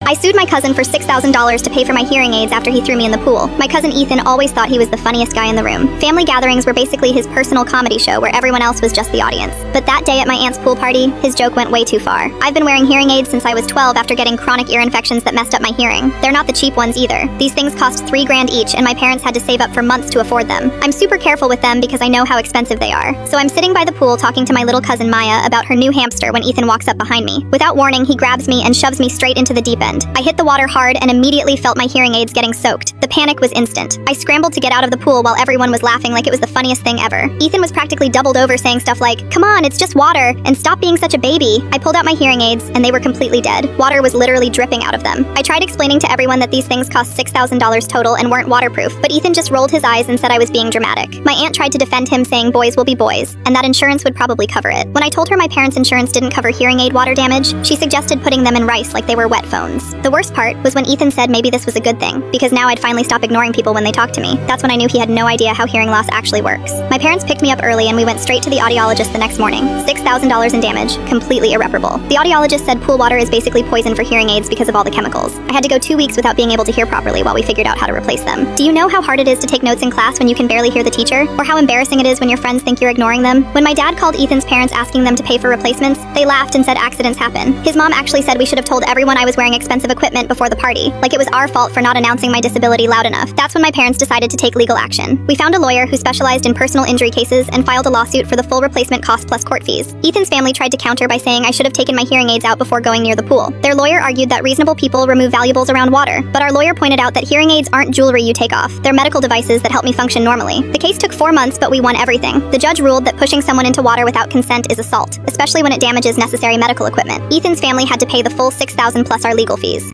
I sued my cousin for $6,000 to pay for my hearing aids after he threw me in the pool. My cousin Ethan always thought he was the funniest guy in the room. Family gatherings were basically his personal comedy show where everyone else was just the audience. But that day at my aunt's pool party, his joke went way too far. I've been wearing hearing aids since I was 12 after getting chronic ear infections that messed up my hearing. They're not the cheap ones either. These things cost $3,000 each and my parents had to save up for months to afford them. I'm super careful with them because I know how expensive they are. So I'm sitting by the pool talking to my little cousin Maya about her new hamster when Ethan walks up behind me. Without warning, he grabs me and shoves me straight into the deep end. I hit the water hard and immediately felt my hearing aids getting soaked. The panic was instant. I scrambled to get out of the pool while everyone was laughing like it was the funniest thing ever. Ethan was practically doubled over saying stuff like, "Come on, it's just water," and "Stop being such a baby." I pulled out my hearing aids and they were completely dead. Water was literally dripping out of them. I tried explaining to everyone that these things cost $6,000 total and weren't waterproof, but Ethan just rolled his eyes and said I was being dramatic. My aunt tried to defend him saying boys will be boys, and that insurance would probably cover it. When I told her my parents' insurance didn't cover hearing aid water damage, she suggested putting them in rice like they were wet phones. The worst part was when Ethan said maybe this was a good thing, because now I'd finally stop ignoring people when they talk to me. That's when I knew he had no idea how hearing loss actually works. My parents picked me up early and we went straight to the audiologist the next morning. $6,000 in damage, completely irreparable. The audiologist said pool water is basically poison for hearing aids because of all the chemicals. I had to go 2 weeks without being able to hear properly while we figured out how to replace them. Do you know how hard it is to take notes in class when you can barely hear the teacher? Or how embarrassing it is when your friends think you're ignoring them? When my dad called Ethan's parents asking them to pay for replacements, they laughed and said accidents happen. His mom actually said we should have told everyone I was wearing expensive equipment before the party, like it was our fault for not announcing my disability loud enough. That's when my parents decided to take legal action. We found a lawyer who specialized in personal injury cases and filed a lawsuit for the full replacement cost plus court fees. Ethan's family tried to counter by saying I should have taken my hearing aids out before going near the pool. Their lawyer argued that reasonable people remove valuables around water, but our lawyer pointed out that hearing aids aren't jewelry you take off. They're medical devices that help me function normally. The case took 4 months, but we won everything. The judge ruled that pushing someone into water without consent is assault, especially when it damages necessary medical equipment. Ethan's family had to pay the full $6,000 plus our legal fees.